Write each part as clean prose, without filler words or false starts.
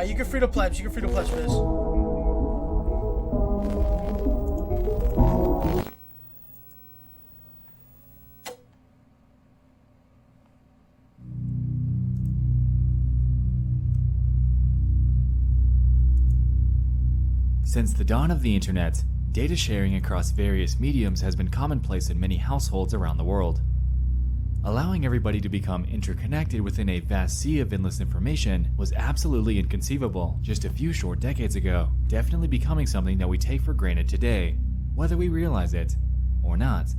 Alright, you can free the plebs. You can free the plebs for this. Since the dawn of the internet, data sharing across various mediums has been commonplace in many households around the world. Allowing everybody to become interconnected within a vast sea of endless information was absolutely inconceivable just a few short decades ago, definitely becoming something that we take for granted today, whether we realize it or not.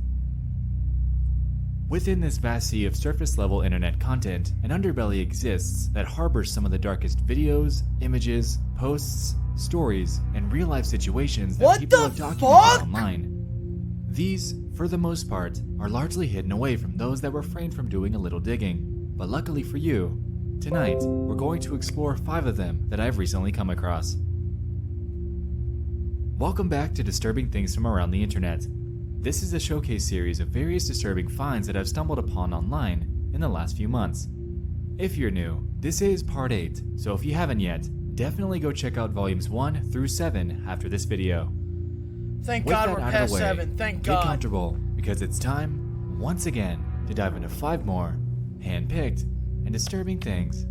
Within this vast sea of surface-level internet content, an underbelly exists that harbors some of the darkest videos, images, posts, stories, and real-life situations that people have documented online. These, for the most part, are largely hidden away from those that refrain from doing a little digging. But luckily for you, tonight we're going to explore 5 of them that I've recently come across. Welcome back to Disturbing Things from Around the Internet. This is a showcase series of various disturbing finds that I've stumbled upon online in the last few months. If you're new, this is part 8, so if you haven't yet, definitely go check out volumes 1 through 7 after this video. Thank With God that we're out of past the way, 7. Thank God. Get comfortable, because it's time, once again, to dive into 5 more hand-picked and disturbing things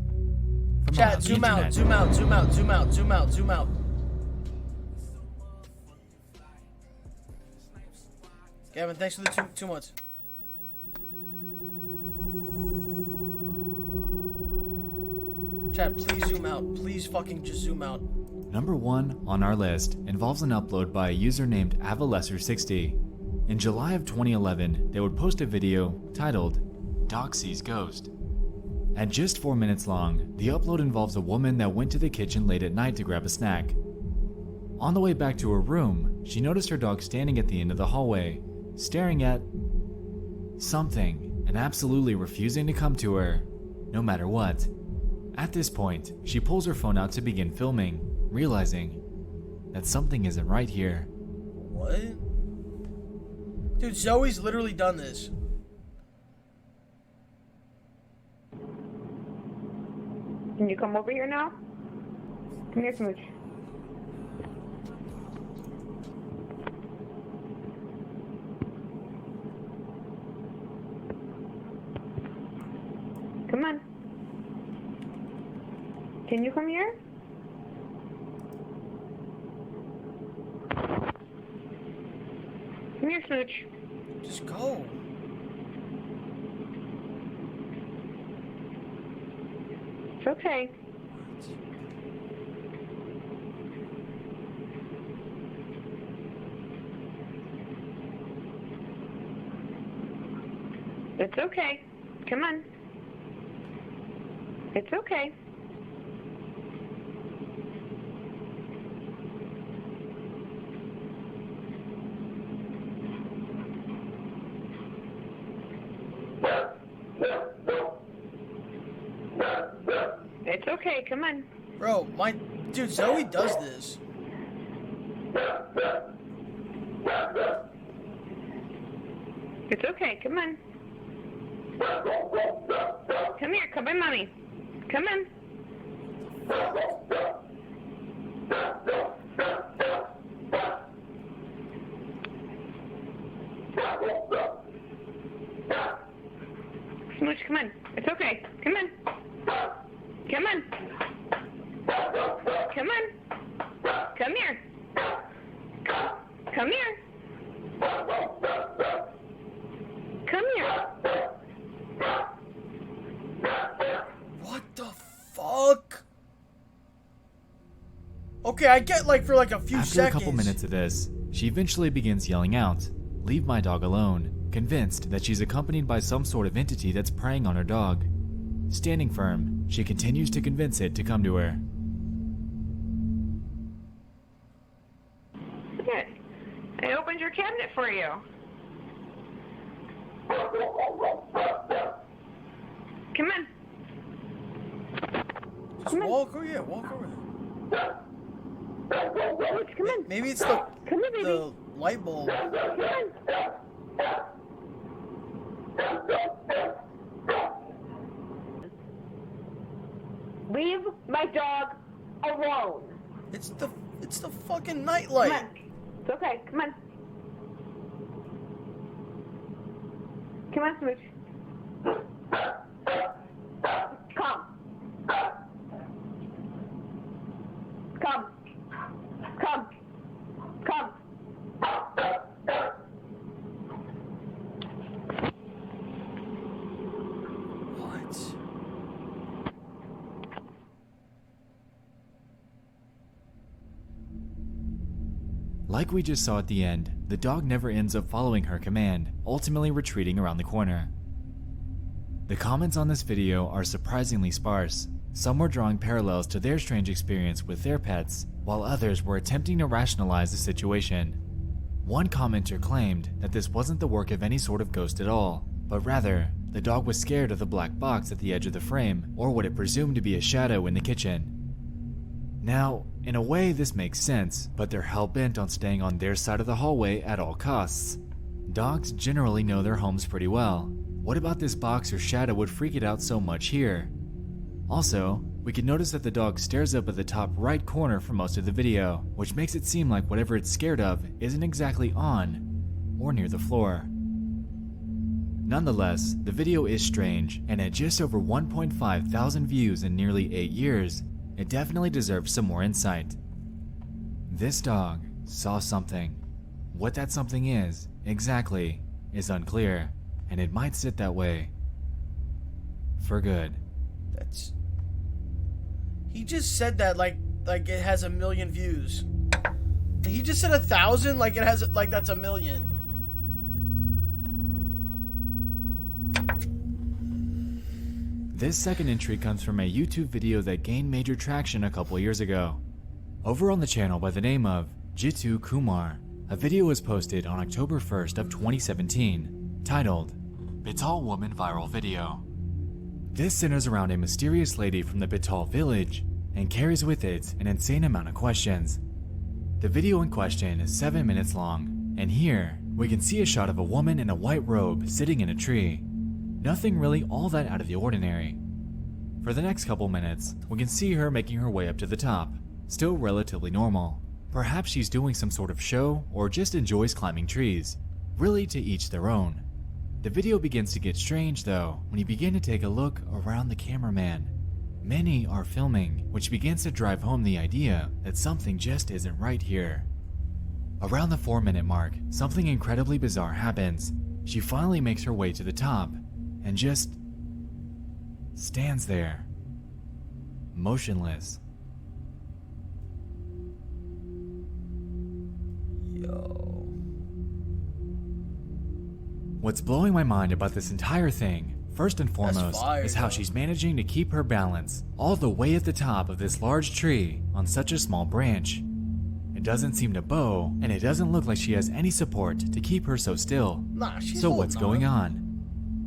from around Chat, the zoom out, internet. zoom out, zoom out, zoom out, zoom out, zoom out. Gavin, thanks for the 2 months. Chat, please zoom out. Please fucking just zoom out. Number 1 on our list involves an upload by a user named Avalesser60. In July of 2011, they would post a video titled Dog Sees Ghost. At just 4 minutes long, the upload involves a woman that went to the kitchen late at night to grab a snack. On the way back to her room, she noticed her dog standing at the end of the hallway, staring at something and absolutely refusing to come to her, no matter what. At this point, she pulls her phone out to begin filming, realizing that something isn't right here. What? Dude, Zoe's literally done this. Can you come over here now? Come here, Smooch. Come on. Can you come here? Come here, Smooch. Just go. It's okay. It's okay. Come on. It's okay. It's okay, come on. Bro, dude, Zoe does this. It's okay, come on. Come here, come on, Mommy. Come on. Smooch, come on. It's okay. Come on. Come on. Come on. Come here. Come here. Come here. What the fuck? Okay, I get for a few After seconds. a couple minutes of this, she eventually begins yelling out, "Leave my dog alone," convinced that she's accompanied by some sort of entity that's preying on her dog. Standing firm, she continues to convince it to come to her. Good. I opened your cabinet for you. Come on. Just walk over here, walk over there. Come on. Maybe it's Come here, baby. the light bulb. Come on. Leave my dog alone. It's the fucking Come nightlight. on. It's okay. Come on. Come on, Smooch. Come. Come. Come. Come. What? Like we just saw at the end, the dog never ends up following her command, ultimately retreating around the corner. The comments on this video are surprisingly sparse. Some were drawing parallels to their strange experience with their pets, while others were attempting to rationalize the situation. One commenter claimed that this wasn't the work of any sort of ghost at all, but rather, the dog was scared of the black box at the edge of the frame, or what it presumed to be a shadow in the kitchen. Now, in a way this makes sense, but they're hell-bent on staying on their side of the hallway at all costs. Dogs generally know their homes pretty well. What about this box or shadow would freak it out so much here? Also, we can notice that the dog stares up at the top right corner for most of the video, which makes it seem like whatever it's scared of isn't exactly on or near the floor. Nonetheless, the video is strange, and at just over 1.5 thousand views in nearly 8 years, it definitely deserves some more insight. This dog saw something. What that something is, exactly, is unclear, and it might sit that way for good. That's... He just said that like it has 1 million views. He just said 1,000 like it has like that's 1 million. This second entry comes from a YouTube video that gained major traction a couple years ago. Over on the channel by the name of Jitu Kumar, a video was posted on October 1st of 2017, titled, Bital Woman Viral Video. This centers around a mysterious lady from the Bital village and carries with it an insane amount of questions. The video in question is 7 minutes long, and here we can see a shot of a woman in a white robe sitting in a tree. Nothing really all that out of the ordinary. For the next couple minutes, we can see her making her way up to the top, still relatively normal. Perhaps she's doing some sort of show or just enjoys climbing trees. Really, to each their own. The video begins to get strange though when you begin to take a look around the cameraman. Many are filming, which begins to drive home the idea that something just isn't right here. Around the 4-minute mark, something incredibly bizarre happens. She finally makes her way to the top and just stands there, motionless. Yo. What's blowing my mind about this entire thing, first and foremost, fire, is how though. she's managing to keep her balance all the way at the top of this large tree on such a small branch. It doesn't seem to bow, and it doesn't look like she has any support to keep her so still. Nah, she's So holding what's going on?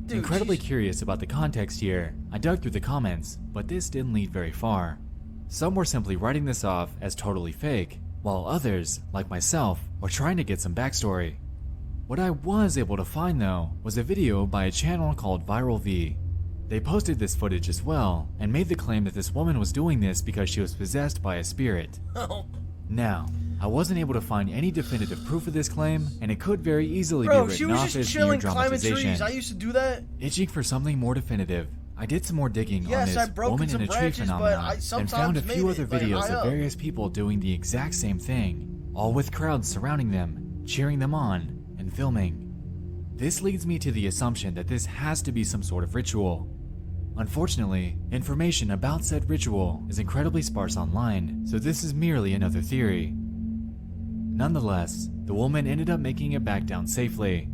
Dude, Incredibly she's- curious about the context here, I dug through the comments, but this didn't lead very far. Some were simply writing this off as totally fake, while others, like myself, were trying to get some backstory. What I was able to find though was a video by a channel called Viral V. They posted this footage as well, and made the claim that this woman was doing this because she was possessed by a spirit. Oh, Now, I wasn't able to find any definitive proof of this claim, and it could very easily bro, be she written was off just as mere chilling, climbing dramatization. trees. I used to do that. Itching for something more definitive, I did some more digging on Yes, this I broke woman some in a tree branches, but phenomenon I and sometimes found a few made other it, like, videos high of up. various people doing the exact same thing, all with crowds surrounding them, cheering them on, and filming. This leads me to the assumption that this has to be some sort of ritual. Unfortunately, information about said ritual is incredibly sparse online, so this is merely another theory. Nonetheless, the woman ended up making it back down safely.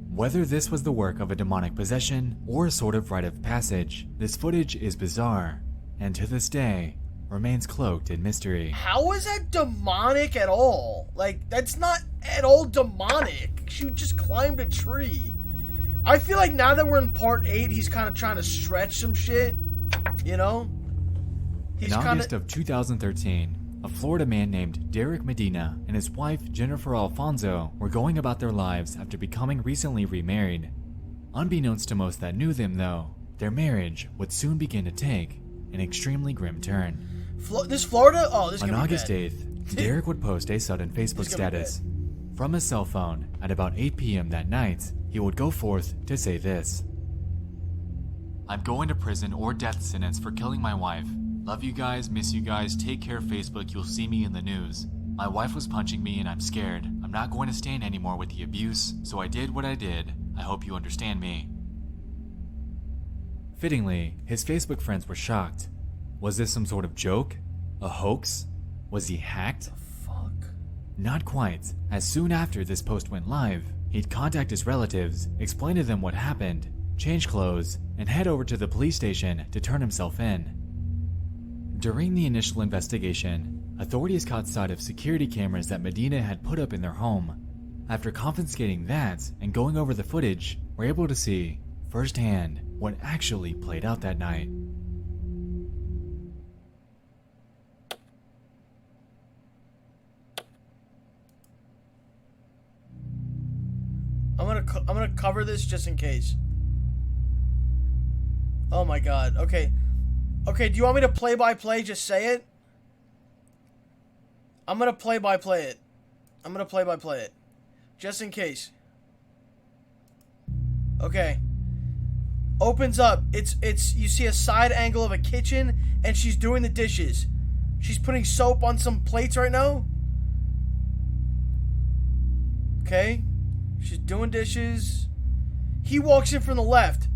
Whether this was the work of a demonic possession or a sort of rite of passage, this footage is bizarre, and to this day, remains cloaked in mystery. How is that demonic at all? Like, that's not at all demonic. She just climbed a tree. I feel like now that we're in part 8, he's kind of trying to stretch some shit, you know? He's In August kinda... of 2013, a Florida man named Derek Medina and his wife Jennifer Alfonso were going about their lives after becoming recently remarried. Unbeknownst to most that knew them though, their marriage would soon begin to take an extremely grim turn. This Florida? Oh, this is On gonna be August bad. 8th, Derek would post a sudden Facebook This is gonna be status. From his cell phone, at about 8 p.m. that night, he would go forth to say this. I'm going to prison or death sentence for killing my wife. Love you guys, miss you guys, take care Facebook, you'll see me in the news. My wife was punching me and I'm scared. I'm not going to stand anymore with the abuse, so I did what I did. I hope you understand me. Fittingly, his Facebook friends were shocked. Was this some sort of joke? A hoax? Was he hacked? Fuck. Not quite, as soon after this post went live, he'd contact his relatives, explain to them what happened, change clothes, and head over to the police station to turn himself in. During the initial investigation, authorities caught sight of security cameras that Medina had put up in their home. After confiscating that and going over the footage, we're able to see, firsthand, what actually played out that night. I'm gonna cover this just in case. Oh my god. Okay. Okay, do you want me to play by play? Just say it. I'm gonna play by play it. I'm gonna play by play it. Just in case. Okay. Opens up. It's you see a side angle of a kitchen and she's doing the dishes. She's putting soap on some plates right now. Okay. She's doing dishes. He walks in from the left.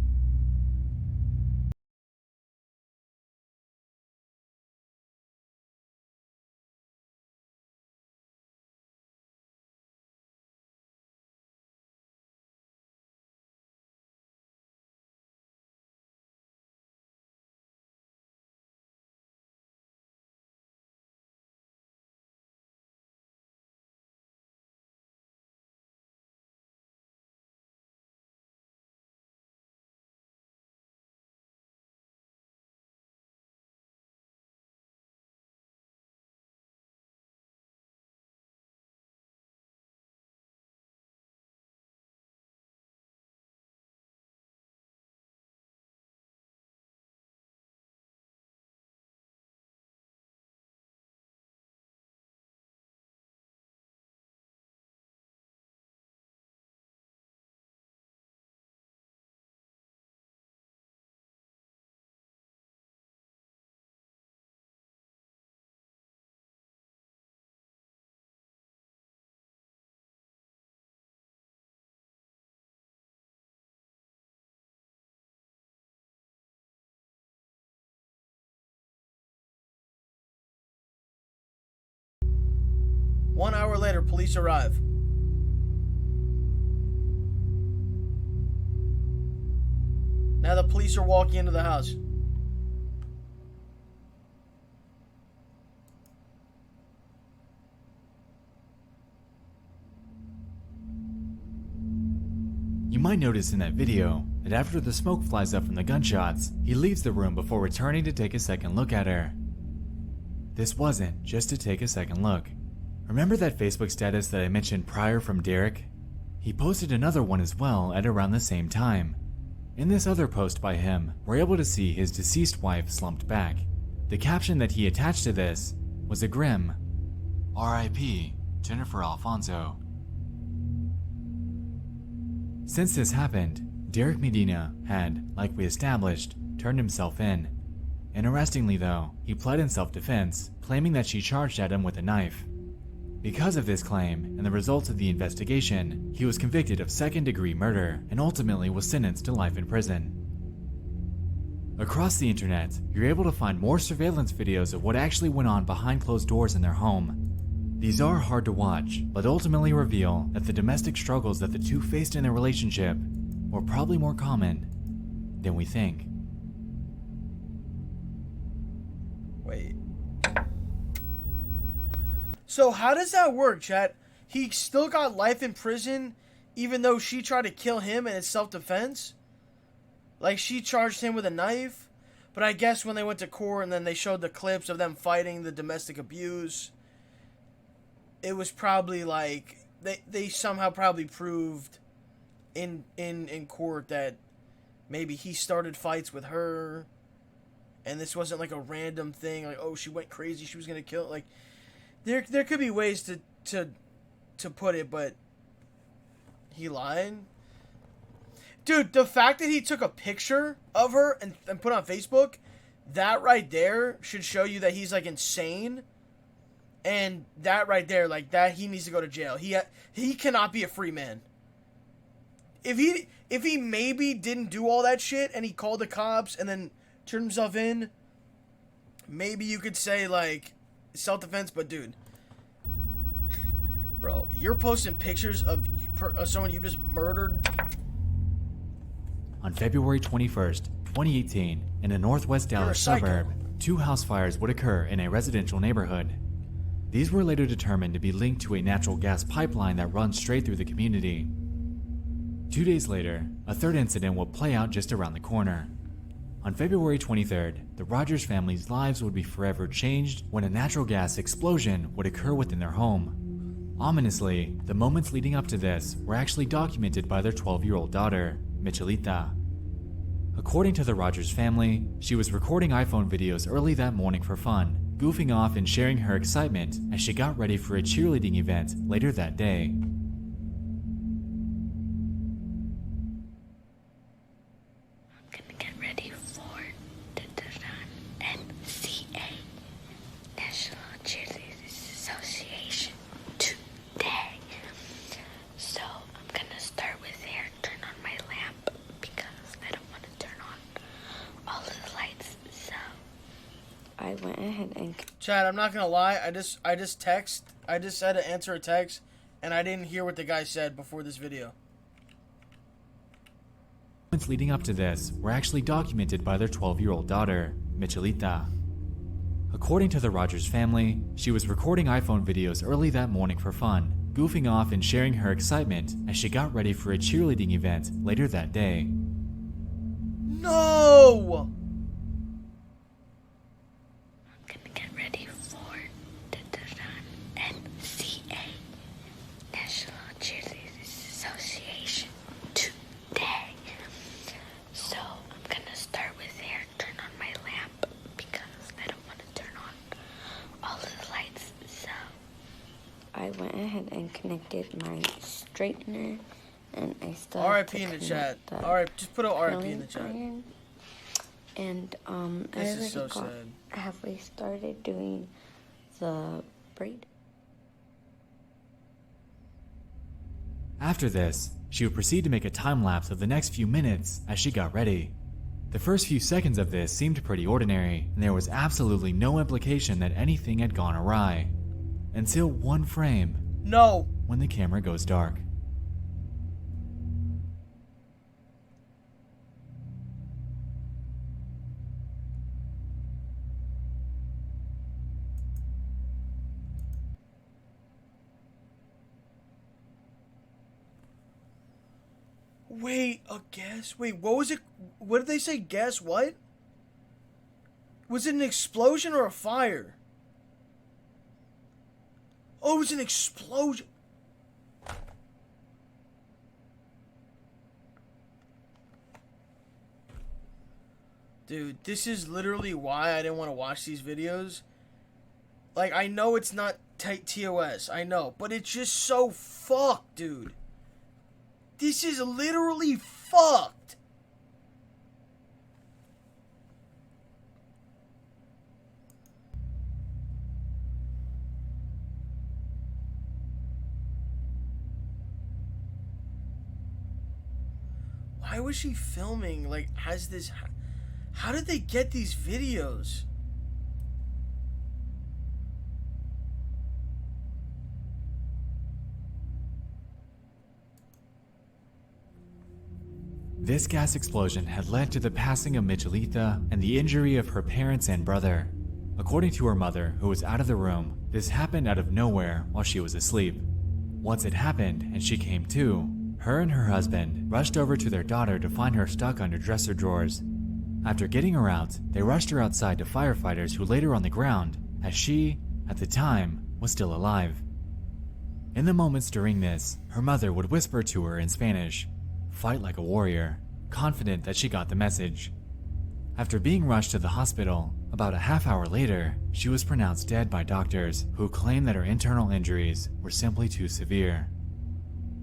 One hour later, police arrive. Now the police are walking into the house. You might notice in that video that after the smoke flies up from the gunshots, he leaves the room before returning to take a second look at her. This wasn't just to take a second look. Remember that Facebook status that I mentioned prior from Derek? He posted another one as well at around the same time. In this other post by him, we're able to see his deceased wife slumped back. The caption that he attached to this was a grim R.I.P. Jennifer Alfonso. Since this happened, Derek Medina had, like we established, turned himself in. Interestingly though, he pled in self-defense, claiming that she charged at him with a knife. Because of this claim and the results of the investigation, he was convicted of second-degree murder and ultimately was sentenced to life in prison. Across the internet, you're able to find more surveillance videos of what actually went on behind closed doors in their home. These are hard to watch, but ultimately reveal that the domestic struggles that the two faced in their relationship were probably more common than we think. Wait. So how does that work, chat? He still got life in prison even though she tried to kill him and it's self-defense? Like, she charged him with a knife? But I guess when they went to court and then they showed the clips of them fighting the domestic abuse, it was probably like, they somehow probably proved in court that maybe he started fights with her and this wasn't like a random thing, like, oh, she went crazy, she was gonna kill it. Like, there could be ways to put it, but he lied. Dude, the fact that he took a picture of her and put it on Facebook, that right there should show you that he's like insane. And that right there, like that, he needs to go to jail. He cannot be a free man. If he maybe didn't do all that shit and he called the cops and then turned himself in, maybe you could say like self-defense. But dude, bro, you're posting pictures of someone you just murdered. On February 21st, 2018, in a northwest Dallas suburb, 2 house fires would occur in a residential neighborhood. These were later determined to be linked to a natural gas pipeline that runs straight through the community. 2 days later, a third incident would play out just around the corner. On February 23rd, the Rogers family's lives would be forever changed when a natural gas explosion would occur within their home. Ominously, the moments leading up to this were actually documented by their 12-year-old daughter, Michelita. According to the Rogers family, she was recording iPhone videos early that morning for fun, goofing off and sharing her excitement as she got ready for a cheerleading event later that day. I'm gonna get ready for the NCA, National Cheerleaders Association, today. So I'm gonna start with here, turn on my lamp because I don't want to turn on all of the lights. So I went ahead and Chad, I'm not gonna lie. I just said to answer a text, and I didn't hear what the guy said before this video. Moments leading up to this were actually documented by their 12-year-old daughter, Michelita. According to the Rogers family, she was recording iPhone videos early that morning for fun, goofing off and sharing her excitement as she got ready for a cheerleading event later that day. No! I'm gonna get ready for the NCA, National Cheerleaders Association, today. So I'm gonna start with here, turn on my lamp because I don't want to turn on all of the lights. So I went ahead and connected my straightener, and I still RIP in the chat. Alright, just put a RIP in the chat. Iron. And This is so I got sad. halfway started doing the braid. After this, she would proceed to make a time lapse of the next few minutes as she got ready. The first few seconds of this seemed pretty ordinary, and there was absolutely no implication that anything had gone awry. Until one frame, No. when the camera goes dark. Wait, a guess? Wait, what was it? What did they say? Guess what? Was it an explosion or a fire? Oh, it was an explosion. Dude, this is literally why I didn't want to watch these videos. Like, I know it's not TOS, I know, but it's just so fucked, dude. This is literally fucked. Why was she filming, like, has this... How did they get these videos? This gas explosion had led to the passing of Michelita and the injury of her parents and brother. According to her mother, who was out of the room, this happened out of nowhere while she was asleep. Once it happened and she came to, her and her husband rushed over to their daughter to find her stuck under dresser drawers. After getting her out, they rushed her outside to firefighters who laid her on the ground, as she, at the time, was still alive. In the moments during this, her mother would whisper to her in Spanish, "Fight like a warrior," confident that she got the message. After being rushed to the hospital, about a half hour later, she was pronounced dead by doctors who claimed that her internal injuries were simply too severe.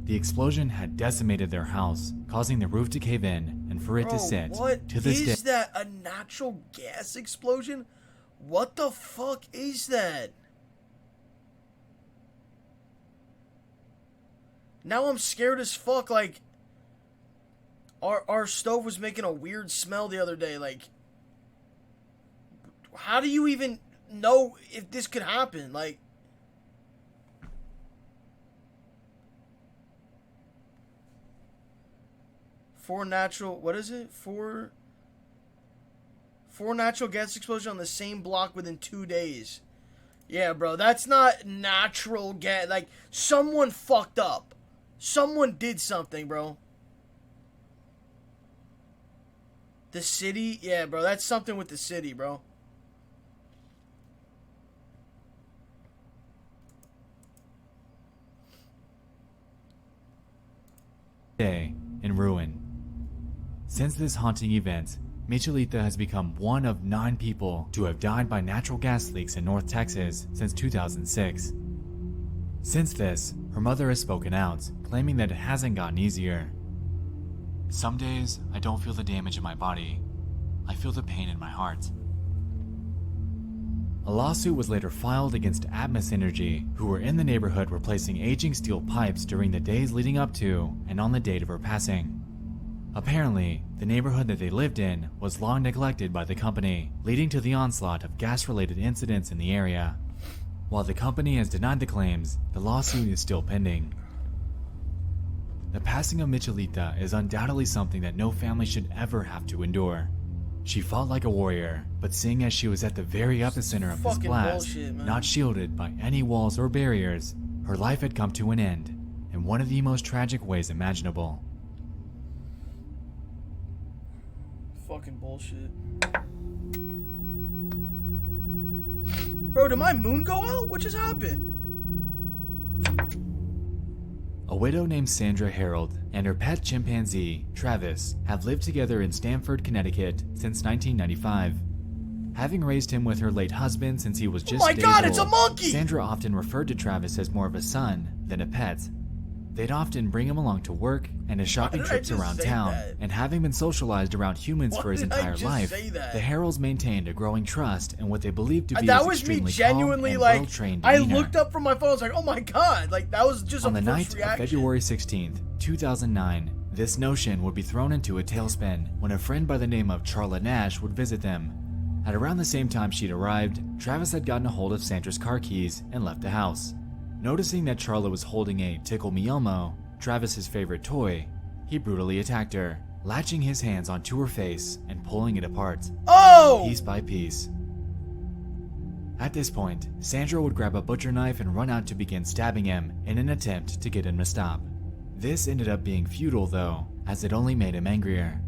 The explosion had decimated their house, causing the roof to cave in and for it to sit to this day. Is that a natural gas explosion? What the fuck is that? Now I'm scared as fuck. Like, our stove was making a weird smell the other day. Like, how do you even know if this could happen? Like, four natural gas explosion on the same block within 2 days. Yeah, bro, that's not natural gas. Like, someone fucked up. Someone did something, bro. The city? Yeah, bro, that's something with the city, bro. Day in ruin. Since this haunting event, Michelita has become one of 9 people to have died by natural gas leaks in North Texas since 2006. Since this, her mother has spoken out, claiming that it hasn't gotten easier. Some days, I don't feel the damage in my body. I feel the pain in my heart. A lawsuit was later filed against Atmos Energy, who were in the neighborhood replacing aging steel pipes during the days leading up to and on the date of her passing. Apparently, the neighborhood that they lived in was long neglected by the company, leading to the onslaught of gas-related incidents in the area. While the company has denied the claims, the lawsuit is still pending. The passing of Michelita is undoubtedly something that no family should ever have to endure. She fought like a warrior, but seeing as she was at the very epicenter of this blast, not shielded by any walls or barriers, her life had come to an end in one of the most tragic ways imaginable. Fucking bullshit. Bro, did my moon go out? What just happened? A widow named Sandra Harold and her pet chimpanzee, Travis, have lived together in Stamford, Connecticut since 1995. Having raised him with her late husband since he was just days old, it's a monkey! Sandra often referred to Travis as more of a son than a pet. They'd often bring him along to work and to shopping trips around town, and having been socialized around humans for his entire life, the Harolds maintained a growing trust in what they believed to be his extremely calm and well-trained demeanor. I looked up from my phone, I was like, oh my god, like that was just on the night of February 16th, 2009, this notion would be thrown into a tailspin when a friend by the name of Charla Nash would visit them. At around the same time she'd arrived, Travis had gotten a hold of Sandra's car keys and left the house. Noticing that Charla was holding a Tickle Me Elmo, Travis's favorite toy, he brutally attacked her, latching his hands onto her face and pulling it apart, piece by piece. At this point, Sandra would grab a butcher knife and run out to begin stabbing him in an attempt to get him to stop. This ended up being futile though, as it only made him angrier.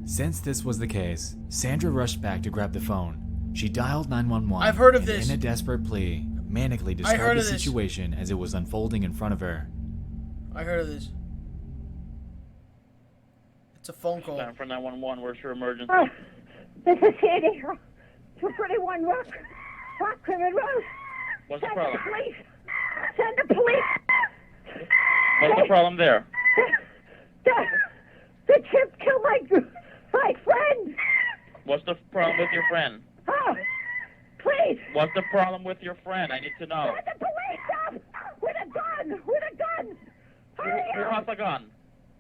Since this was the case, Sandra rushed back to grab the phone. She dialed 911. I've heard of this. In a desperate plea, manically described the situation as it was unfolding in front of her. I heard of this. It's a phone call. For 911, where's your emergency? This is Sandy. 231 Rock Rimmon Road. What's the problem? Send the police. Send the police. What's the problem there? The chip killed my friend. What's the problem with your friend? Oh, please. What's the problem with your friend? I need to know. Send the police up with a gun. With a gun. Hurry Who up. has a gun?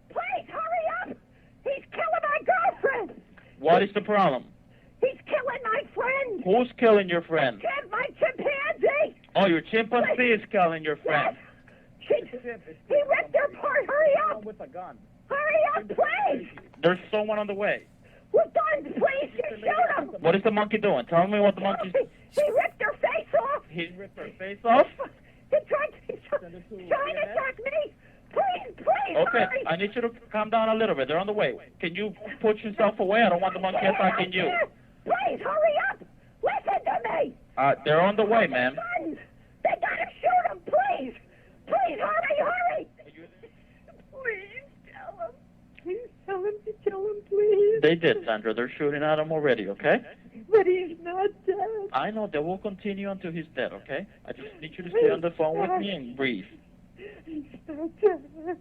Please hurry up. He's killing my girlfriend. What is the problem? He's killing my friend. Who's killing your friend? My chimpanzee. Oh, your chimpanzee is killing your friend. Yes. He ripped her apart. Hurry up. With a gun. Hurry up, please. There's someone on the way. With guns, please. Just shoot him. What is the monkey doing? Tell me what the monkey's... He ripped her face off. He ripped her face off? He's trying to attack me. Please, Okay, hurry. I need you to calm down a little bit. They're on the way. Can you put yourself away? I don't want the monkey attacking you. Please, hurry up. Listen to me. They're on the way, ma'am. Guns. They gotta shoot him, please. Please, hurry. Please tell him. Please tell him to kill him, please. They did, Sandra. They're shooting at him already, okay? But he's not dead. I know. They will continue until he's dead, okay? I just need you to stay on the phone with me and breathe. He's not dead.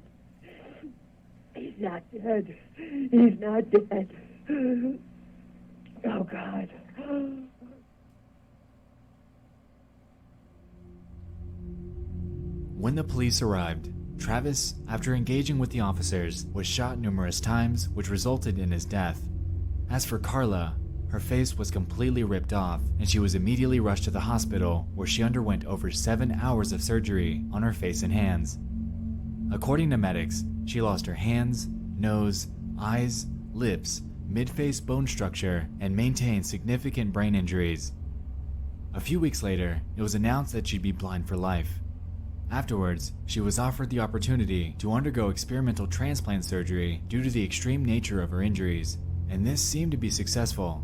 He's not dead. He's not dead. Oh, God. When the police arrived, Travis, after engaging with the officers, was shot numerous times, which resulted in his death. As for Carla, her face was completely ripped off, and she was immediately rushed to the hospital, where she underwent over 7 hours of surgery on her face and hands. According to medics, she lost her hands, nose, eyes, lips, mid-face bone structure, and maintained significant brain injuries. A few weeks later, it was announced that she'd be blind for life. Afterwards, she was offered the opportunity to undergo experimental transplant surgery due to the extreme nature of her injuries, and this seemed to be successful.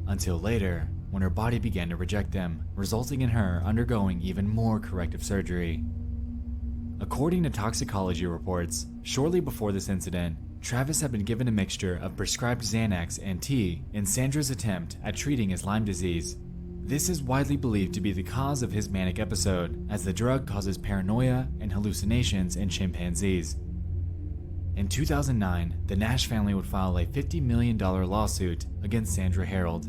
Until later, when her body began to reject them, resulting in her undergoing even more corrective surgery. According to toxicology reports, shortly before this incident, Travis had been given a mixture of prescribed Xanax and tea in Sandra's attempt at treating his Lyme disease. This is widely believed to be the cause of his manic episode, as the drug causes paranoia and hallucinations in chimpanzees. In 2009, the Nash family would file a $50 million lawsuit against Sandra Harold.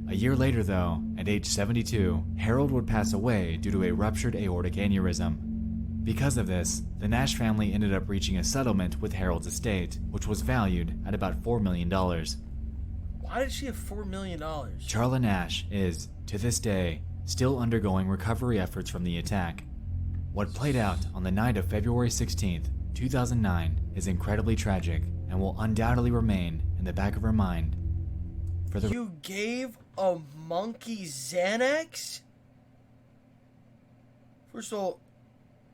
A year later, though, at age 72, Harold would pass away due to a ruptured aortic aneurysm. Because of this, the Nash family ended up reaching a settlement with Harold's estate, which was valued at about $4 million. Why did she have $4 million? Charla Nash is, to this day, still undergoing recovery efforts from the attack. What played out on the night of February 16th, 2009 is incredibly tragic and will undoubtedly remain in the back of her mind. You gave a monkey Xanax? First of all,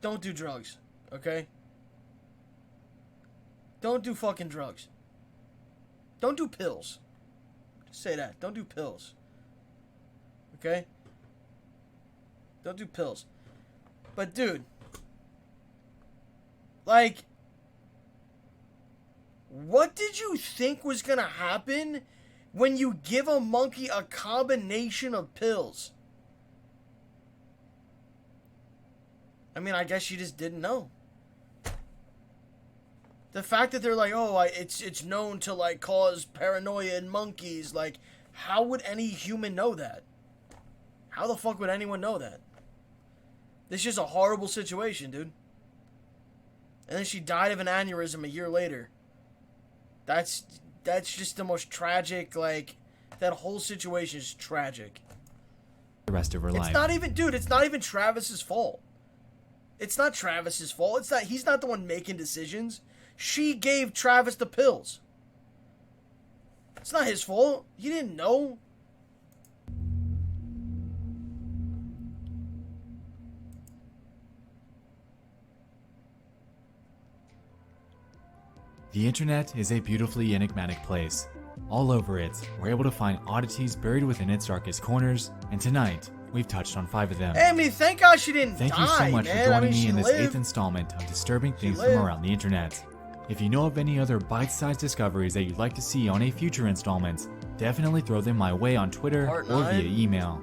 don't do drugs, okay? Don't do fucking drugs. Don't do pills. Just say that. Don't do pills. Okay? Don't do pills. But dude, like, what did you think was gonna happen when you give a monkey a combination of pills? I mean, I guess you just didn't know. The fact that they're like, oh, it's known to, like, cause paranoia in monkeys, like, how would any human know that? How the fuck would anyone know that? This is just a horrible situation, dude. And then she died of an aneurysm a year later. That's just the most tragic, like, that whole situation is tragic. The rest of her life. It's not even, dude, it's not even Travis's fault. It's not Travis's fault. It's not, he's not the one making decisions. She gave Travis the pills. It's not his fault. He didn't know. The internet is a beautifully enigmatic place. All over it, we're able to find oddities buried within its darkest corners, and tonight, we've touched on 5 of them. Hey, I mean, thank God she didn't die, Thank you so much man. for joining I mean, me in this lived. 8th installment of Disturbing Things from Around the Internet. If you know of any other bite-sized discoveries that you'd like to see on a future installment, definitely throw them my way on Twitter Part or 9. via email.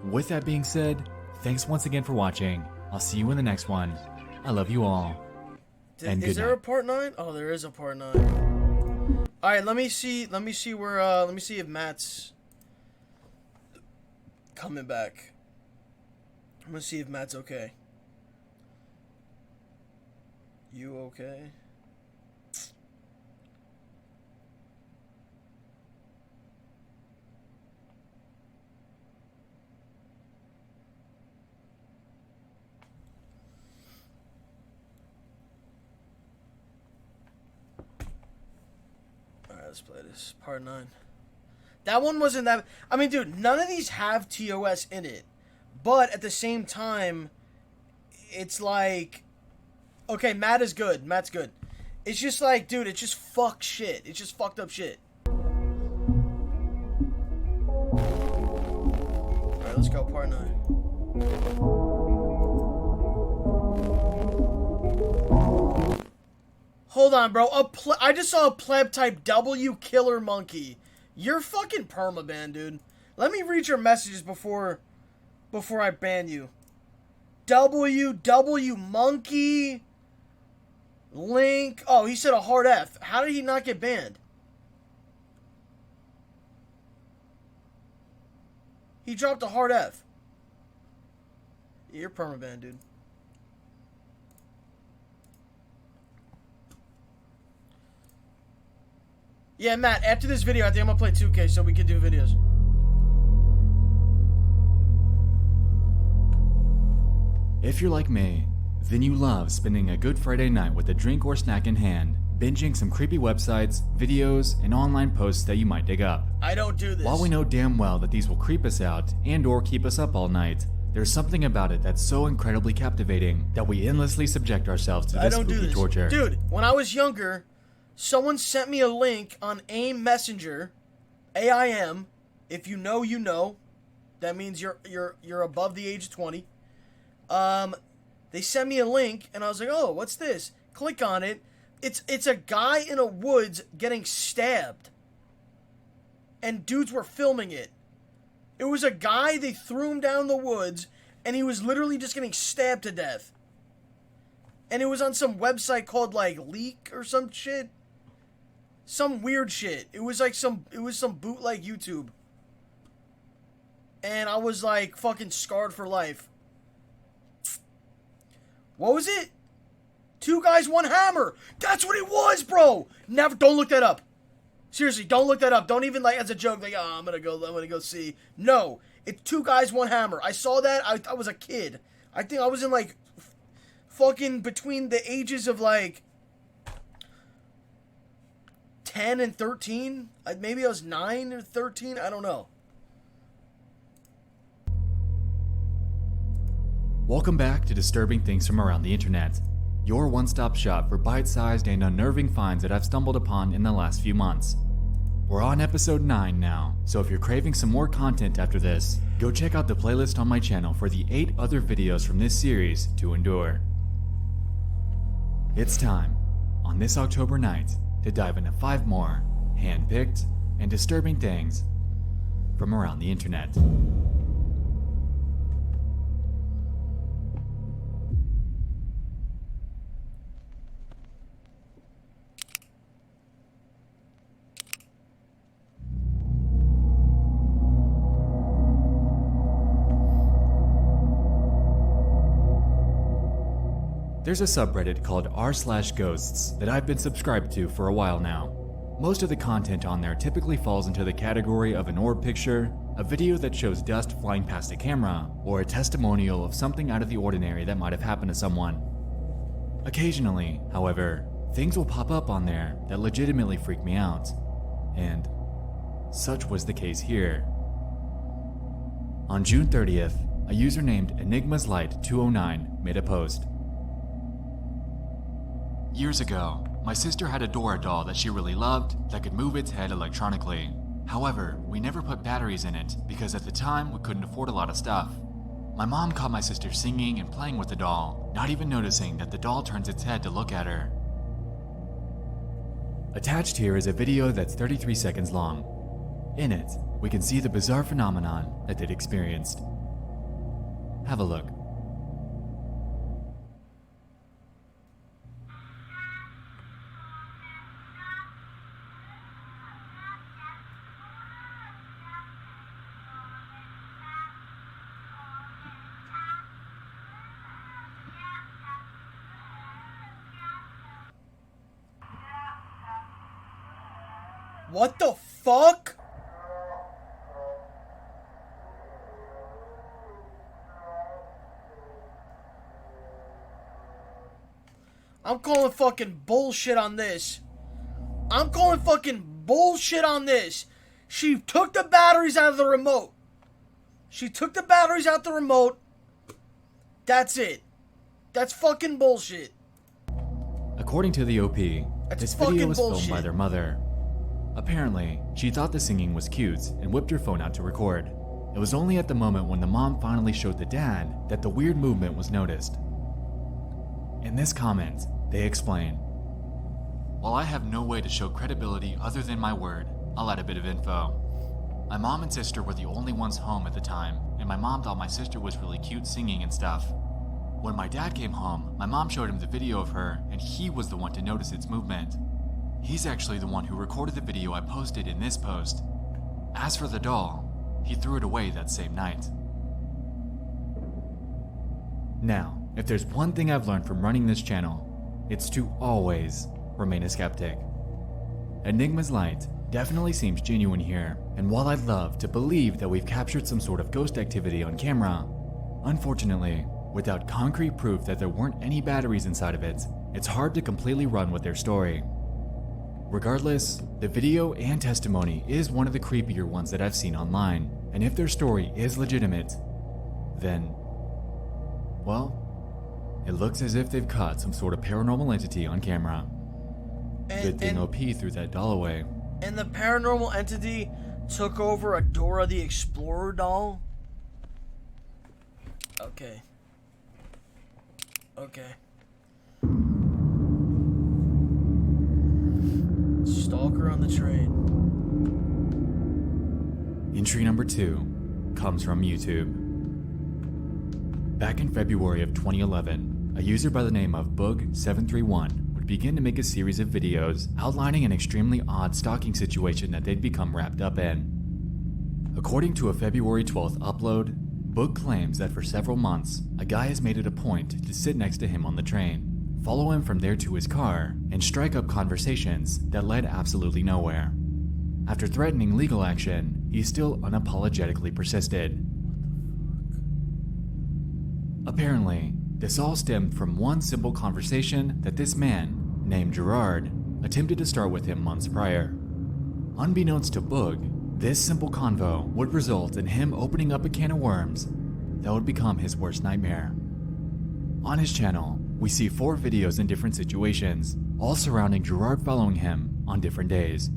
With that being said, thanks once again for watching. I'll see you in the next one. I love you all. And Is good there night. a part 9? Oh, there is a part 9. All right, let me see where let me see if Matt's coming back. I'm going to see if Matt's okay. You okay? Alright, let's play this. Part 9. That one wasn't that... I mean, dude, none of these have TOS in it. But at the same time, it's like... Okay, Matt is good. Matt's good. It's just like, dude, it's just fuck shit. It's just fucked up shit. Alright, let's go. Part 9. Hold on, bro. I just saw a pleb type W killer monkey. You're fucking permaban, dude. Let me read your messages before I ban you. W monkey. Link. Oh, he said a hard F. How did he not get banned? He dropped a hard F. You're permaban, dude. Yeah, Matt, after this video, I think I'm gonna play 2K so we can do videos. If you're like me, then you love spending a good Friday night with a drink or snack in hand, binging some creepy websites, videos, and online posts that you might dig up. I don't do this. While we know damn well that these will creep us out and or keep us up all night, there's something about it that's so incredibly captivating that we endlessly subject ourselves to this spooky torture. Dude, when I was younger, someone sent me a link on AIM Messenger, AIM. If you know, you know. That means you're above the age of 20. They sent me a link, and I was like, oh, what's this? Click on it. It's a guy in a woods getting stabbed. And dudes were filming it. It was a guy, they threw him down the woods, and he was literally just getting stabbed to death. And it was on some website called, like, Leak or some shit. Some weird shit. It was some bootleg YouTube. And I was, like, fucking scarred for life. What was it? 2 guys, 1 hammer. That's what it was, bro. Never. Don't look that up. Seriously, don't look that up. Don't even, like, as a joke, like, oh, I'm gonna go see. No, it's 2 guys, 1 hammer. I saw that. I was a kid. I think I was in, like, fucking between the ages of, like, 10 and 13. Maybe I was 9 or 13. I don't know. Welcome back to Disturbing Things from Around the Internet, your one-stop shop for bite-sized and unnerving finds that I've stumbled upon in the last few months. We're on episode 9 now, so if you're craving some more content after this, go check out the playlist on my channel for the 8 other videos from this series to endure. It's time, on this October night, to dive into 5 more hand-picked and disturbing things from around the Internet. There's a subreddit called r/ghosts that I've been subscribed to for a while now. Most of the content on there typically falls into the category of an orb picture, a video that shows dust flying past a camera, or a testimonial of something out of the ordinary that might have happened to someone. Occasionally, however, things will pop up on there that legitimately freak me out, and such was the case here. On June 30th, a user named EnigmasLight209 made a post. Years ago, my sister had a Dora doll that she really loved that could move its head electronically. However, we never put batteries in it because at the time we couldn't afford a lot of stuff. My mom caught my sister singing and playing with the doll, not even noticing that the doll turns its head to look at her. Attached here is a video that's 33 seconds long. In it, we can see the bizarre phenomenon that they'd experienced. Have a look. What the fuck? I'm calling fucking bullshit on this. I'm calling fucking bullshit on this. She took the batteries out of the remote. She took the batteries out the remote. That's it. That's fucking bullshit. According to the OP, this video was filmed by their mother. Apparently, she thought the singing was cute and whipped her phone out to record. It was only at the moment when the mom finally showed the dad that the weird movement was noticed. In this comment, they explain, While I have no way to show credibility other than my word, I'll add a bit of info. My mom and sister were the only ones home at the time, and my mom thought my sister was really cute singing and stuff. When my dad came home, my mom showed him the video of her, and he was the one to notice its movement. He's actually the one who recorded the video I posted in this post. As for the doll, he threw it away that same night. Now, if there's one thing I've learned from running this channel, it's to always remain a skeptic. Enigma's light definitely seems genuine here, and while I'd love to believe that we've captured some sort of ghost activity on camera, unfortunately, without concrete proof that there weren't any batteries inside of it, it's hard to completely run with their story. Regardless, the video and testimony is one of the creepier ones that I've seen online, and if their story is legitimate, then, well, it looks as if they've caught some sort of paranormal entity on camera. Good thing OP threw that doll away. And the paranormal entity took over a Dora the Explorer doll? Okay. Stalker on the train. Entry number 2 comes from YouTube. Back in February of 2011, a user by the name of Boog731 would begin to make a series of videos outlining an extremely odd stalking situation that they'd become wrapped up in. According to a February 12th upload, Boog claims that for several months, a guy has made it a point to sit next to him on the train, follow him from there to his car, and strike up conversations that led absolutely nowhere. After threatening legal action, he still unapologetically persisted. Apparently, this all stemmed from one simple conversation that this man, named Gerard, attempted to start with him months prior. Unbeknownst to Boog, this simple convo would result in him opening up a can of worms that would become his worst nightmare. On his channel, we see 4 videos in different situations, all surrounding Gerard following him on different days.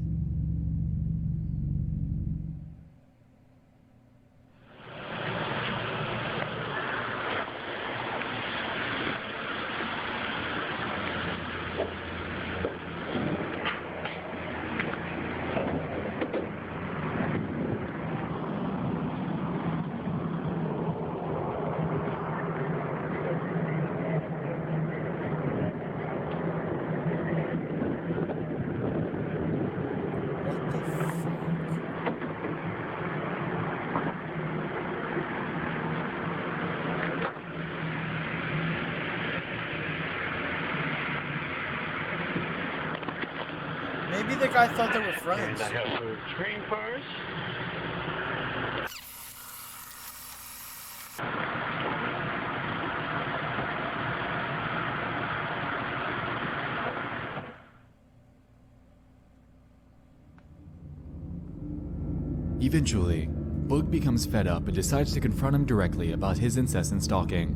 Maybe the guy thought they were friends. And I have to screen first. Eventually, Boog becomes fed up and decides to confront him directly about his incessant stalking.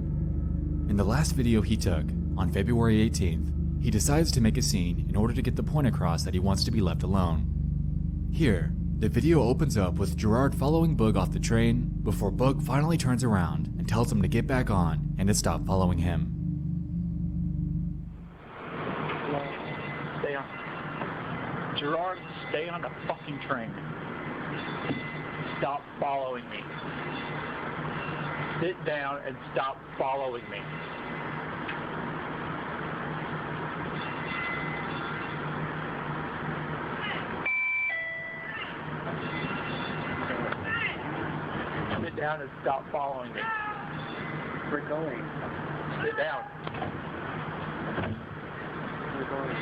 In the last video he took, on February 18th, he decides to make a scene in order to get the point across that he wants to be left alone. Here, the video opens up with Gerard following Boog off the train before Boog finally turns around and tells him to get back on and to stop following him. Stay on. Gerard, stay on the fucking train. Stop following me. Sit down and stop following me. Sit down and stop following me. We're going. Sit down. We're going.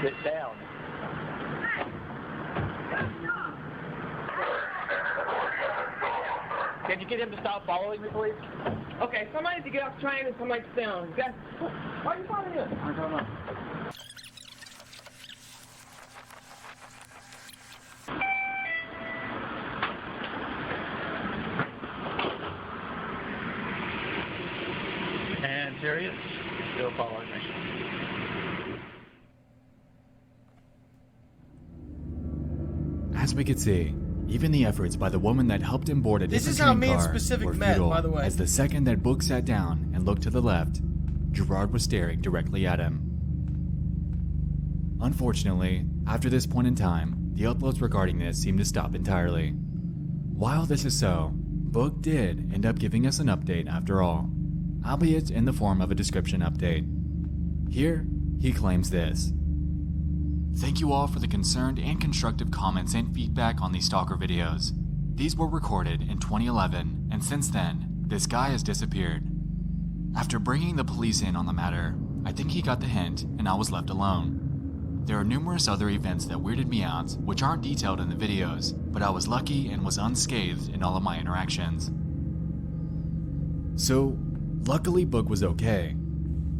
Sit down. Can you get him to stop following me, please? Okay, somebody needs to get off the train and somebody stay on. Guys, why are you following us? I don't know. And serious? Still following me. As we could see, even the efforts by the woman that helped him board a This different is how train me and car Specific were met, futile, by the way. as the second that Boog sat down and looked to the left, Gerard was staring directly at him. Unfortunately, after this point in time, the uploads regarding this seem to stop entirely. While this is so, Book did end up giving us an update after all, albeit in the form of a description update. Here, he claims this. Thank you all for the concerned and constructive comments and feedback on these stalker videos. These were recorded in 2011, and since then, this guy has disappeared. After bringing the police in on the matter, I think he got the hint and I was left alone. There are numerous other events that weirded me out, which aren't detailed in the videos, but I was lucky and was unscathed in all of my interactions. So, luckily Book was okay.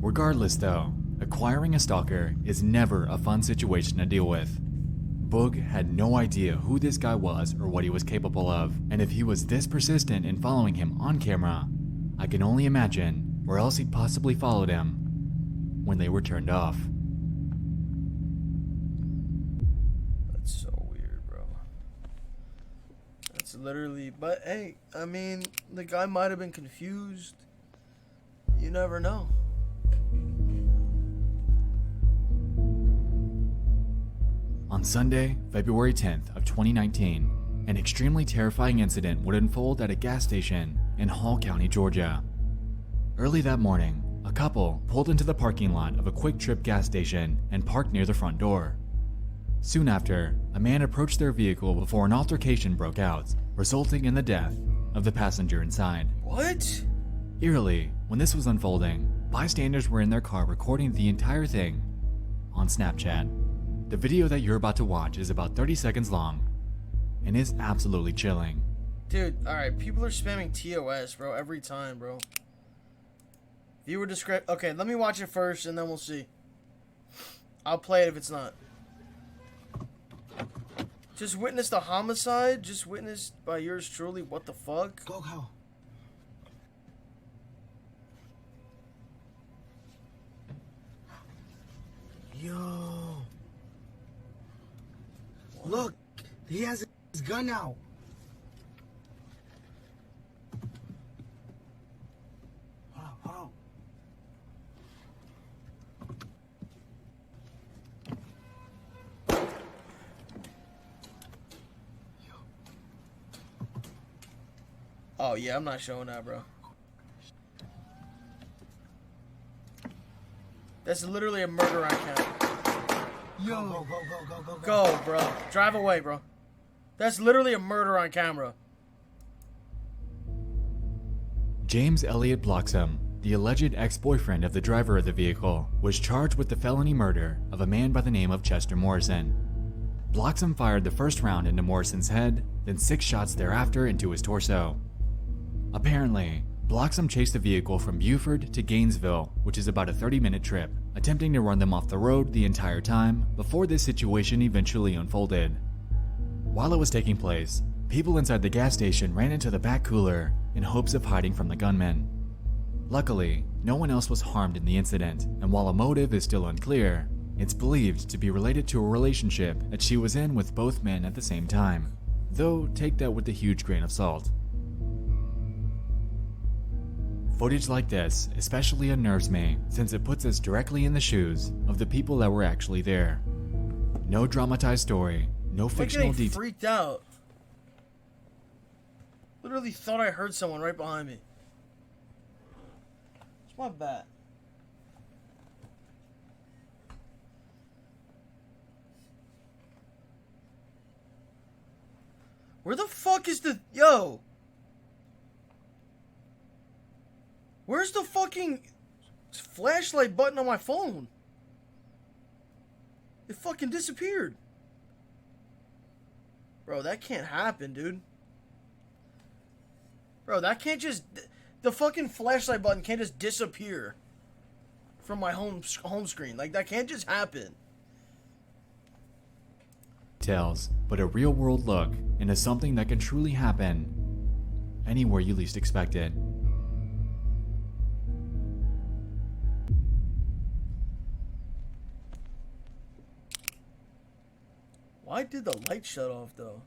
Regardless though, acquiring a stalker is never a fun situation to deal with. Book had no idea who this guy was or what he was capable of, and if he was this persistent in following him on camera, I can only imagine where else he'd possibly followed him when they were turned off. That's so weird, bro. That's literally, but hey, I mean, the guy might have been confused. You never know. On Sunday, February 10th of 2019, an extremely terrifying incident would unfold at a gas station in Hall County, Georgia. Early that morning, a couple pulled into the parking lot of a Quick Trip gas station and parked near the front door. Soon after, a man approached their vehicle before an altercation broke out, resulting in the death of the passenger inside. What? Eerily, when this was unfolding, bystanders were in their car recording the entire thing on Snapchat. The video that you're about to watch is about 30 seconds long and is absolutely chilling. Dude, alright, people are spamming TOS, bro, every time, bro. Viewer description. Okay, let me watch it first and then we'll see. I'll play it if it's not. Just witnessed a homicide, just witnessed by yours truly. What the fuck? Go. Yo. Look, he has his gun out. Hold on. Oh yeah, I'm not showing that, bro. That's literally a murder on camera. Yo. Go, bro. Drive away, bro. That's literally a murder on camera. James Elliott Bloxham, the alleged ex-boyfriend of the driver of the vehicle, was charged with the felony murder of a man by the name of Chester Morrison. Bloxham fired the first round into Morrison's head, then 6 shots thereafter into his torso. Apparently, Bloxham chased the vehicle from Buford to Gainesville, which is about a 30-minute trip, attempting to run them off the road the entire time before this situation eventually unfolded. While it was taking place, people inside the gas station ran into the back cooler in hopes of hiding from the gunman. Luckily, no one else was harmed in the incident, and while a motive is still unclear, it's believed to be related to a relationship that she was in with both men at the same time, though take that with a huge grain of salt. Footage like this especially unnerves me since it puts us directly in the shoes of the people that were actually there. No dramatized story, no fictional I'm getting detail. freaked out. Literally thought I heard someone right behind me. It's my bat. Where the fuck is the... Yo! Where's the fucking flashlight button on my phone? It fucking disappeared. Bro, that can't happen, dude. Bro, that can't just... The fucking flashlight button can't just disappear from my home screen. Like, that can't just happen. But a real-world look into something that can truly happen anywhere you least expect it. Why did the light shut off, though?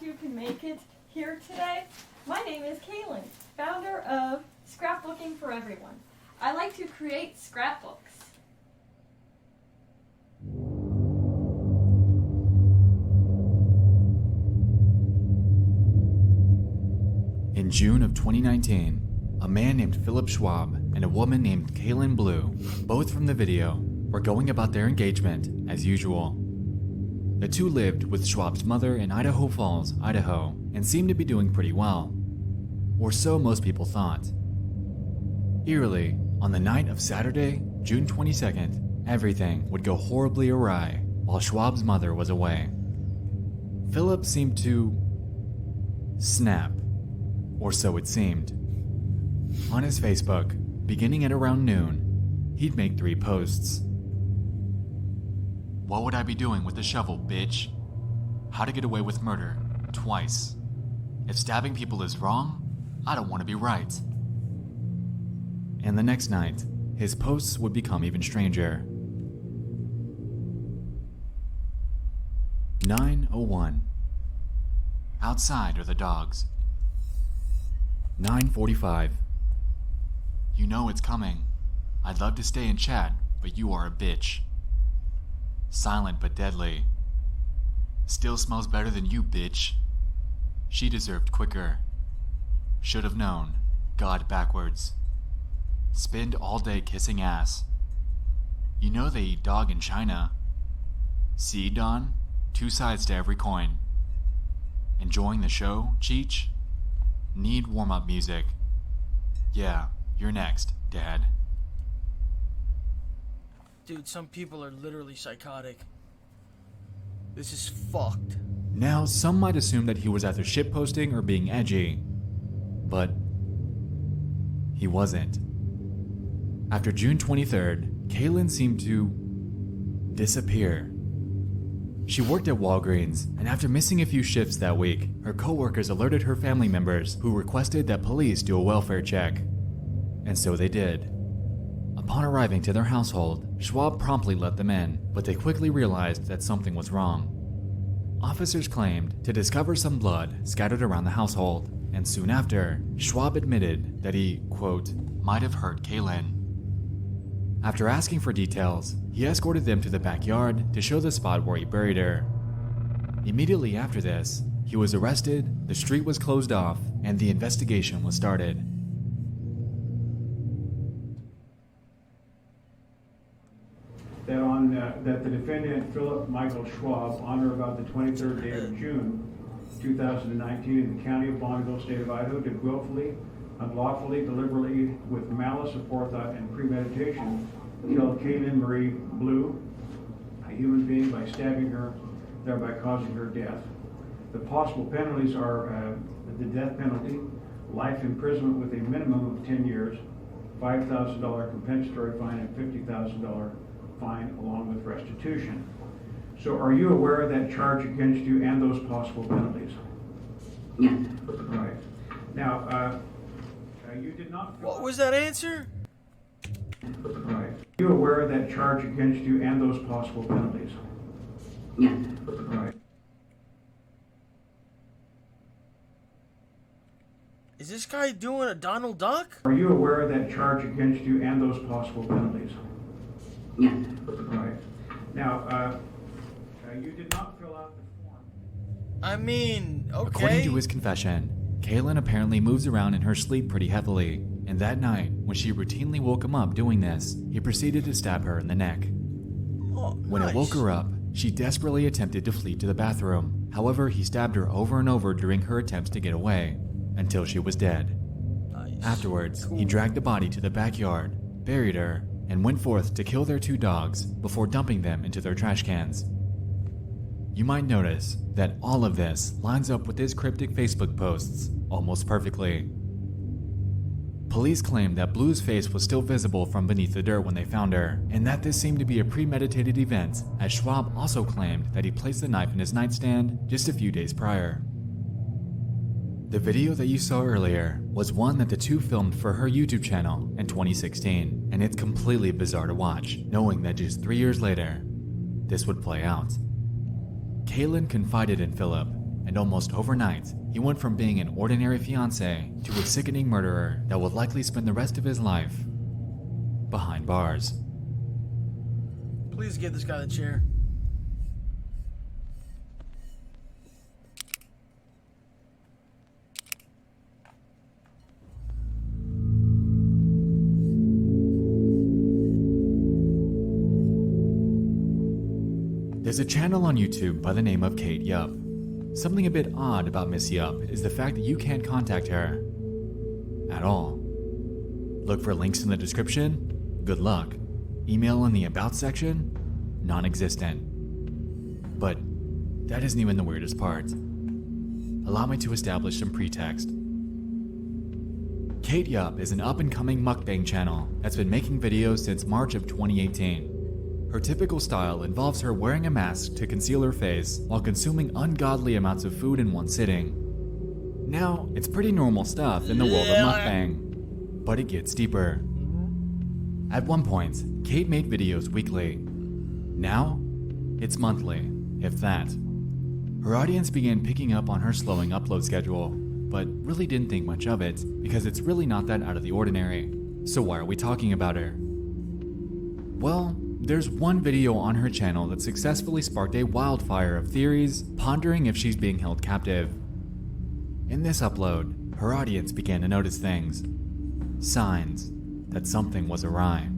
you can make it here today. My name is Kaylin, founder of Scrapbooking for Everyone. I like to create scrapbooks. In June of 2019, a man named Philip Schwab and a woman named Kaylin Blue, both from the video, were going about their engagement as usual. The two lived with Schwab's mother in Idaho Falls, Idaho, and seemed to be doing pretty well. Or so most people thought. Eerily, on the night of Saturday, June 22nd, everything would go horribly awry while Schwab's mother was away. Philip seemed to snap, or so it seemed. On his Facebook, beginning at around noon, he'd make 3 posts. What would I be doing with a shovel, bitch? How to get away with murder, twice. If stabbing people is wrong, I don't want to be right. And the next night, his posts would become even stranger. 9:01. Outside are the dogs. 9:45. You know it's coming. I'd love to stay and chat, but you are a bitch. Silent but deadly. Still smells better than you, bitch. She deserved quicker. Should have known. God backwards. Spend all day kissing ass. You know they eat dog in China. See, Don? 2 sides to every coin. Enjoying the show, Cheech? Need warm-up music. Yeah, you're next, Dad. Dude, some people are literally psychotic. This is fucked. Now, some might assume that he was either shitposting or being edgy. But he wasn't. After June 23rd, Kaylin seemed to disappear. She worked at Walgreens, and after missing a few shifts that week, her coworkers alerted her family members who requested that police do a welfare check. And so they did. Upon arriving to their household, Schwab promptly let them in, but they quickly realized that something was wrong. Officers claimed to discover some blood scattered around the household, and soon after, Schwab admitted that he, quote, might have hurt Kaylin. After asking for details, he escorted them to the backyard to show the spot where he buried her. Immediately after this, he was arrested, the street was closed off, and the investigation was started. That the defendant, Philip Michael Schwab, on or about the 23rd day of June 2019 in the county of Bonneville, state of Idaho, did willfully, unlawfully, deliberately, with malice aforethought and premeditation, kill Kaylin Marie Blue, a human being, by stabbing her, thereby causing her death. The possible penalties are the death penalty, life imprisonment with a minimum of 10 years, $5,000 compensatory fine, and $50,000 fine along with restitution. So are you aware of that charge against you and those possible penalties? Yes. Right. Now, you did not... What was that answer? Right. Are you aware of that charge against you and those possible penalties? Yes. Right. Is this guy doing a Donald Duck? Are you aware of that charge against you and those possible penalties? Yes. Right. Now, you did not fill out the form. I mean, okay. According to his confession, Kaylin apparently moves around in her sleep pretty heavily, and that night, when she routinely woke him up doing this, he proceeded to stab her in the neck. Oh, When it woke her up, she desperately attempted to flee to the bathroom. However, he stabbed her over and over during her attempts to get away, until she was dead. Nice. Afterwards, he dragged the body to the backyard, buried her, and went forth to kill their 2 dogs before dumping them into their trash cans. You might notice that all of this lines up with his cryptic Facebook posts almost perfectly. Police claim that Blue's face was still visible from beneath the dirt when they found her, and that this seemed to be a premeditated event, as Schwab also claimed that he placed the knife in his nightstand just a few days prior. The video that you saw earlier was one that the two filmed for her YouTube channel in 2016, and it's completely bizarre to watch, knowing that just 3 years later, this would play out. Kaylin confided in Philip and almost overnight, he went from being an ordinary fiance to a sickening murderer that would likely spend the rest of his life behind bars. Please give this guy the chair. There's a channel on YouTube by the name of Kate Yup. Something a bit odd about Miss Yup is the fact that you can't contact her at all. Look for links in the description? Good luck. Email in the About section? Non-existent. But that isn't even the weirdest part. Allow me to establish some pretext. Kate Yup is an up-and-coming mukbang channel that's been making videos since March of 2018. Her typical style involves her wearing a mask to conceal her face while consuming ungodly amounts of food in one sitting. Now, it's pretty normal stuff in the world of mukbang, but it gets deeper. At one point, Kate made videos weekly. Now, it's monthly, if that. Her audience began picking up on her slowing upload schedule, but really didn't think much of it because it's really not that out of the ordinary. So why are we talking about her? Well, there's one video on her channel that successfully sparked a wildfire of theories, pondering if she's being held captive. In this upload, her audience began to notice things. Signs that something was awry.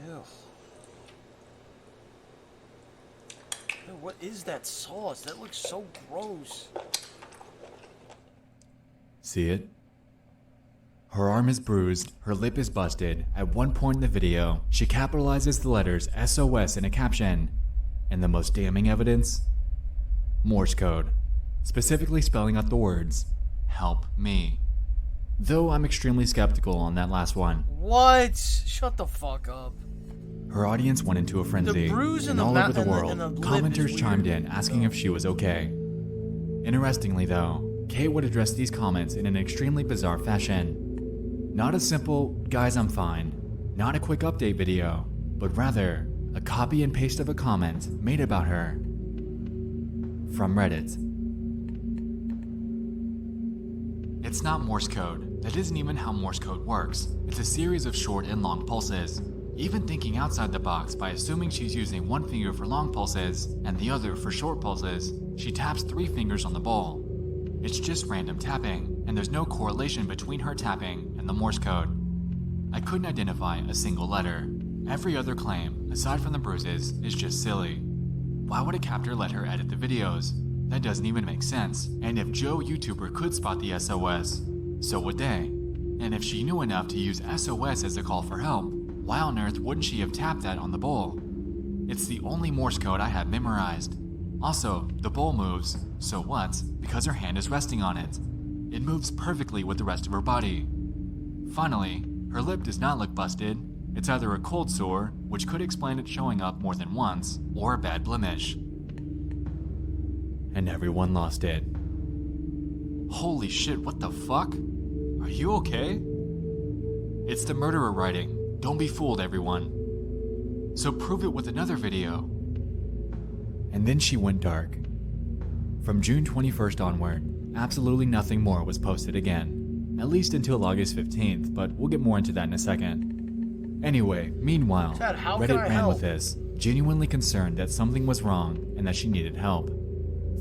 Ew. Ew, what is that sauce? That looks so gross. See it? Her arm is bruised, her lip is busted. At one point in the video, she capitalizes the letters SOS in a caption. And the most damning evidence? Morse code. Specifically spelling out the words, "Help me." Though I'm extremely skeptical on that last one. What? Shut the fuck up. Her audience went into a frenzy, The bruise in and the all ma- over the and the- world, and the lip commenters is chimed weird. in asking if she was okay. Interestingly though, Kate would address these comments in an extremely bizarre fashion. Not a simple, "guys I'm fine," not a quick update video, but rather a copy and paste of a comment made about her from Reddit. It's not Morse code. That isn't even how Morse code works. It's a series of short and long pulses. Even thinking outside the box by assuming she's using one finger for long pulses and the other for short pulses, she taps 3 fingers on the bowl. It's just random tapping, and there's no correlation between her tapping and the Morse code. I couldn't identify a single letter. Every other claim, aside from the bruises, is just silly. Why would a captor let her edit the videos? That doesn't even make sense. And if Joe YouTuber could spot the SOS, so would they. And if she knew enough to use SOS as a call for help, why on earth wouldn't she have tapped that on the bowl? It's the only Morse code I have memorized. Also, the bowl moves, so what? Because her hand is resting on it. It moves perfectly with the rest of her body. Finally, her lip does not look busted. It's either a cold sore, which could explain it showing up more than once, or a bad blemish. And everyone lost it. Holy shit, what the fuck? Are you okay? It's the murderer writing. Don't be fooled, everyone. So prove it with another video. And then she went dark. From June 21st onward, absolutely nothing more was posted again. At least until August 15th, but we'll get more into that in a second. Anyway, meanwhile, Chad, how can Reddit I ran help? with this, genuinely concerned that something was wrong and that she needed help.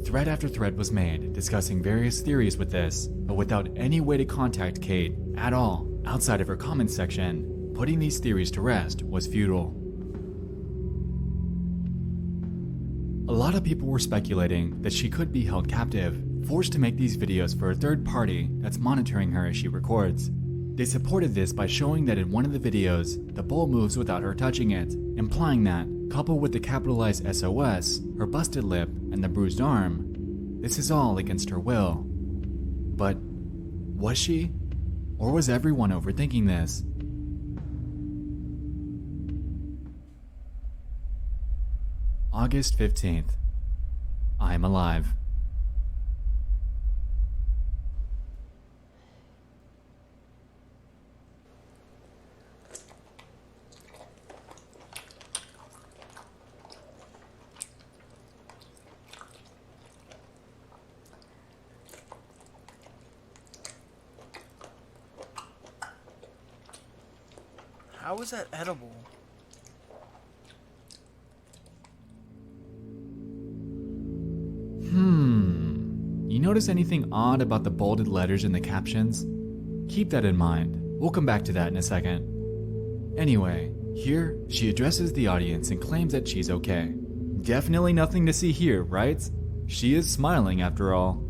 Thread after thread was made discussing various theories with this, but without any way to contact Kate at all outside of her comment section, putting these theories to rest was futile. A lot of people were speculating that she could be held captive, forced to make these videos for a third party that's monitoring her as she records. They supported this by showing that in one of the videos, the bowl moves without her touching it, implying that, coupled with the capitalized SOS, her busted lip, and the bruised arm, this is all against her will. But was she? Or was everyone overthinking this? August 15th. I'm alive. How is that edible? You notice anything odd about the bolded letters in the captions? Keep that in mind. We'll come back to that in a second. Anyway, here she addresses the audience and claims that she's okay. Definitely nothing to see here, right? She is smiling after all.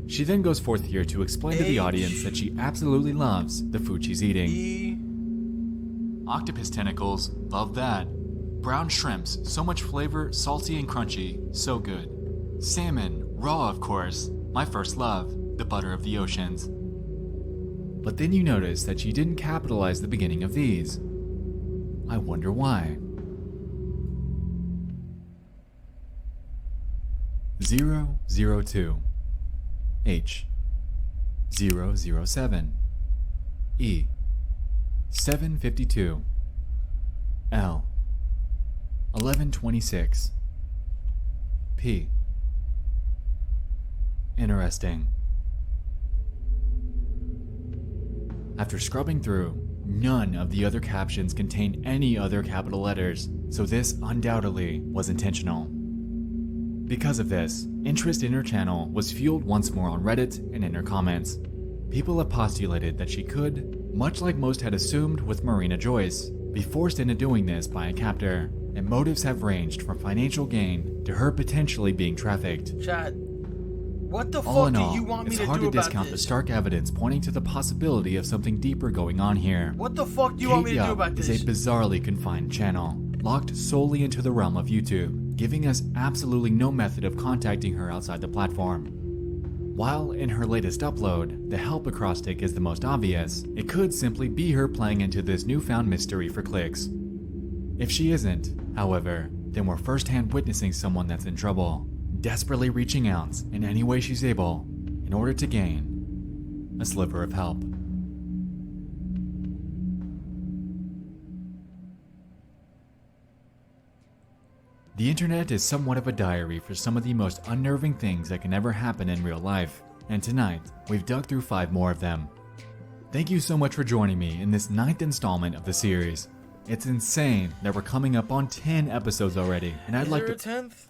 She then goes forth here to explain to the audience that she absolutely loves the food she's eating. Octopus tentacles, love that. Brown shrimps, so much flavor, salty and crunchy, so good. Salmon, raw of course, my first love, the butter of the oceans. But then you notice that she didn't capitalize the beginning of these. I wonder why. 002 H 007 E 752 L 1126 P. Interesting. After scrubbing through, none of the other captions contain any other capital letters, so this undoubtedly was intentional. Because of this, interest in her channel was fueled once more on Reddit and in her comments. People have postulated that she could, much like most had assumed with Marina Joyce, be forced into doing this by a captor, and motives have ranged from financial gain to her potentially being trafficked. Chat. What the All fuck in do all, you want me it's to hard do to about discount the this? stark evidence pointing to the possibility of something deeper going on here. What the fuck do you want me to do about this? is a bizarrely confined channel, locked solely into the realm of YouTube, giving us absolutely no method of contacting her outside the platform. While in her latest upload, the help acrostic is the most obvious, it could simply be her playing into this newfound mystery for clicks. If she isn't, however, then we're firsthand witnessing someone that's in trouble, desperately reaching out in any way she's able in order to gain a sliver of help. The internet is somewhat of a diary for some of the most unnerving things that can ever happen in real life, and tonight we've dug through 5 more of them. Thank you so much for joining me in this 9th installment of the series. It's insane that we're coming up on 10 episodes already, and I'd like to... 10th?